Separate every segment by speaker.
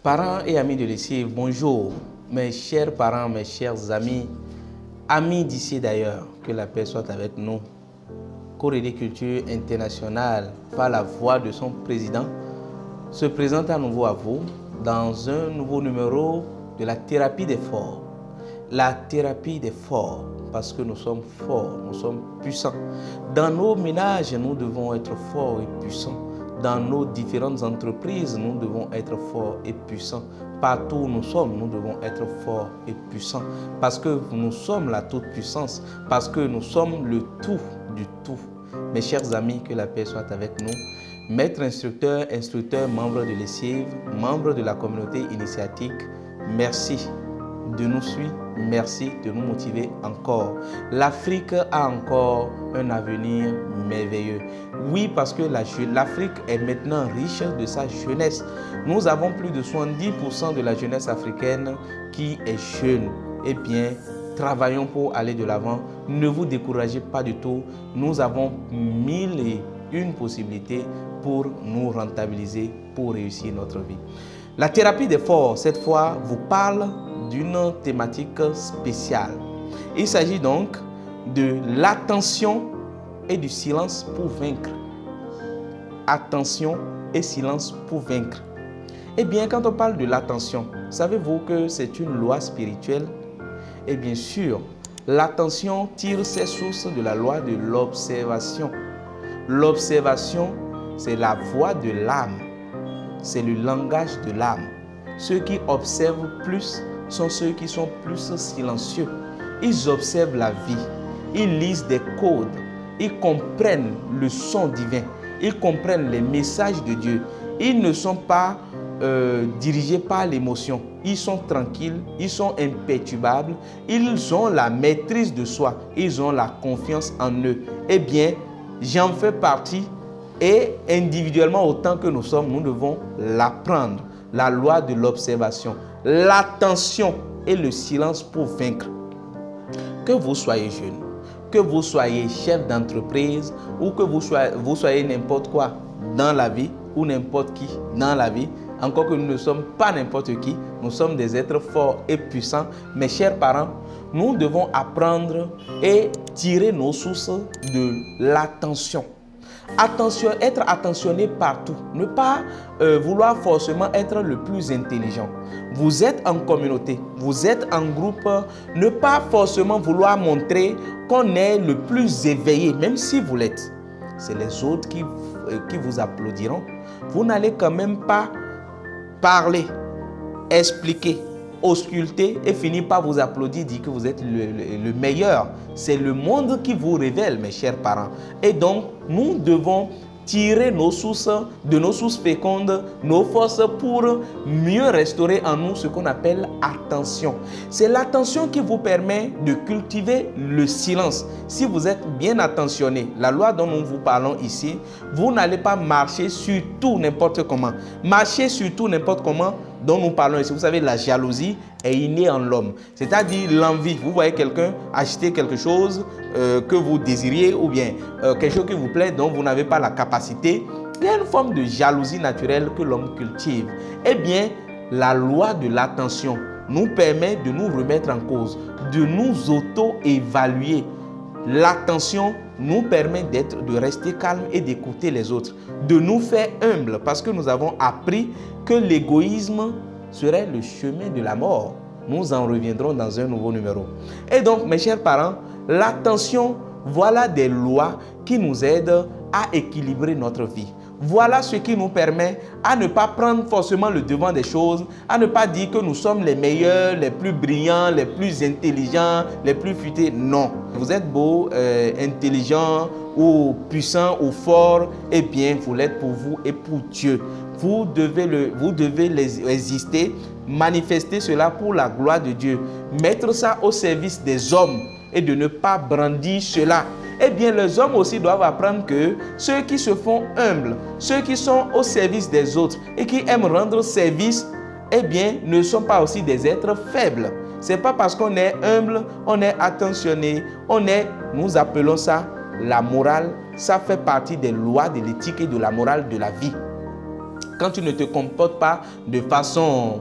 Speaker 1: Parents et amis de l'Essive, bonjour. Mes chers parents, mes chers amis, amis d'ici et d'ailleurs, que la paix soit avec nous. Corée Culture Internationale, par la voix de son président, se présente à nouveau à vous dans un nouveau numéro de la thérapie des forts. La thérapie des forts, parce que nous sommes forts, nous sommes puissants. Dans nos ménages, nous devons être forts et puissants. Dans nos différentes entreprises, nous devons être forts et puissants. Partout où nous sommes, nous devons être forts et puissants. Parce que nous sommes la toute-puissance. Parce que nous sommes le tout du tout. Mes chers amis, que la paix soit avec nous. Maître instructeur, membre de l'Essive, membre de la communauté initiatique, merci de nous suivre. Merci de nous motiver encore. L'Afrique a encore un avenir merveilleux. Oui, parce que l'Afrique est maintenant riche de sa jeunesse. Nous avons plus de 70% de la jeunesse africaine qui est jeune. Eh bien, travaillons pour aller de l'avant. Ne vous découragez pas du tout. Nous avons 1001 possibilités pour nous rentabiliser, pour réussir notre vie. La thérapie des forts, cette fois, vous parle d'une thématique spéciale. Il s'agit donc de l'attention et du silence pour vaincre. Attention et silence pour vaincre. Eh bien, quand on parle de l'attention, savez-vous que c'est une loi spirituelle? Et bien sûr, l'attention tire ses sources de la loi de l'observation. L'observation, c'est la voix de l'âme. C'est le langage de l'âme. Ceux qui observent plus sont ceux qui sont plus silencieux. Ils observent la vie. Ils lisent des codes. Ils comprennent le son divin. Ils comprennent les messages de Dieu. Ils ne sont pas dirigés par l'émotion. Ils sont tranquilles. Ils sont imperturbables. Ils ont la maîtrise de soi. Ils ont la confiance en eux. Eh bien, j'en fais partie. Et individuellement, autant que nous sommes, nous devons l'apprendre. La loi de l'observation, l'attention et le silence pour vaincre. Que vous soyez jeune, que vous soyez chef d'entreprise ou que vous soyez n'importe quoi dans la vie ou n'importe qui dans la vie, encore que nous ne sommes pas n'importe qui, nous sommes des êtres forts et puissants. Mes chers parents, nous devons apprendre et tirer nos sources de l'attention. Attention, être attentionné partout, ne pas vouloir forcément être le plus intelligent. Vous êtes en communauté, vous êtes en groupe, ne pas forcément vouloir montrer qu'on est le plus éveillé, même si vous l'êtes. C'est les autres qui vous applaudiront. Vous n'allez quand même pas parler, expliquer, ausculter et finir par vous applaudir, dire que vous êtes le meilleur. C'est le monde qui vous révèle, mes chers parents. Et donc, nous devons tirer nos sources, de nos sources fécondes, nos forces pour mieux restaurer en nous ce qu'on appelle attention. C'est l'attention qui vous permet de cultiver le silence. Si vous êtes bien attentionné, la loi dont nous vous parlons ici, vous n'allez pas marcher sur tout n'importe comment. Marcher sur tout n'importe comment dont nous parlons ici. Vous savez, la jalousie est innée en l'homme. C'est-à-dire l'envie. Vous voyez quelqu'un acheter quelque chose que vous désiriez ou bien quelque chose qui vous plaît dont vous n'avez pas la capacité. Il y a une forme de jalousie naturelle que l'homme cultive. Eh bien, la loi de l'attention nous permet de nous remettre en cause, de nous auto-évaluer. L'attention nous permet de rester calme et d'écouter les autres, de nous faire humbles parce que nous avons appris que l'égoïsme serait le chemin de la mort. Nous en reviendrons dans un nouveau numéro. Et donc, mes chers parents, l'attention, voilà des lois qui nous aident à équilibrer notre vie. Voilà ce qui nous permet à ne pas prendre forcément le devant des choses, à ne pas dire que nous sommes les meilleurs, les plus brillants, les plus intelligents, les plus futés. Non. Vous êtes beau, intelligent ou puissant ou fort, eh bien, vous l'êtes pour vous et pour Dieu. Vous devez exister, manifester cela pour la gloire de Dieu. Mettre ça au service des hommes et de ne pas brandir cela. Eh bien, les hommes aussi doivent apprendre que ceux qui se font humbles, ceux qui sont au service des autres et qui aiment rendre service, eh bien, ne sont pas aussi des êtres faibles. Ce n'est pas parce qu'on est humble, on est attentionné, nous appelons ça la morale. Ça fait partie des lois de l'éthique et de la morale de la vie. quand tu ne te comportes pas de façon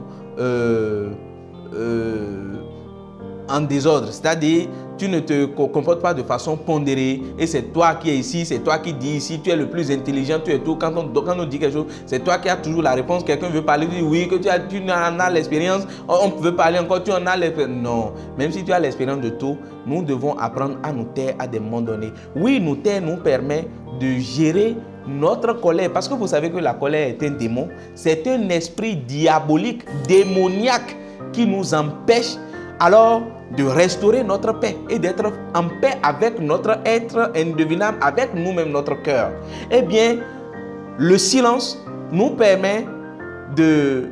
Speaker 1: en désordre, c'est-à-dire tu ne te comportes pas de façon pondérée et c'est toi qui es ici, c'est toi qui dis ici, tu es le plus intelligent, tu es tout. Quand on dit quelque chose, c'est toi qui as toujours la réponse. Quelqu'un veut parler, tu dis oui, que tu en as l'expérience, on veut parler encore, tu en as l'expérience. Non, même si tu as l'expérience de tout, nous devons apprendre à nous taire à des moments donnés. Oui, nous taire nous permet de gérer notre colère, parce que vous savez que la colère est un démon, c'est un esprit diabolique, démoniaque qui nous empêche alors de restaurer notre paix et d'être en paix avec notre être indevinable, avec nous-mêmes, notre cœur. Eh bien, le silence nous permet de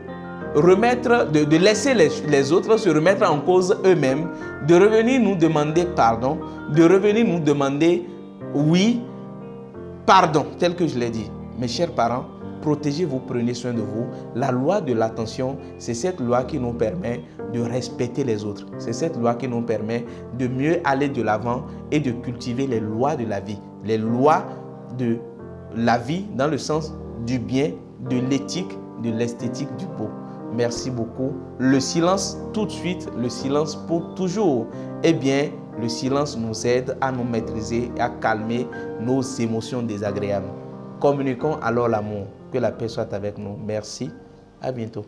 Speaker 1: remettre, de laisser les autres se remettre en cause eux-mêmes, de revenir nous demander pardon, de revenir nous demander oui, pardon, tel que je l'ai dit. Mes chers parents, protégez-vous, prenez soin de vous. La loi de l'attention, c'est cette loi qui nous permet de respecter les autres. C'est cette loi qui nous permet de mieux aller de l'avant et de cultiver les lois de la vie. Les lois de la vie dans le sens du bien, de l'éthique, de l'esthétique, du beau. Merci beaucoup. Le silence tout de suite, le silence pour toujours. Eh bien, le silence nous aide à nous maîtriser et à calmer nos émotions désagréables. Communiquons alors l'amour. Que la paix soit avec nous. Merci. À bientôt.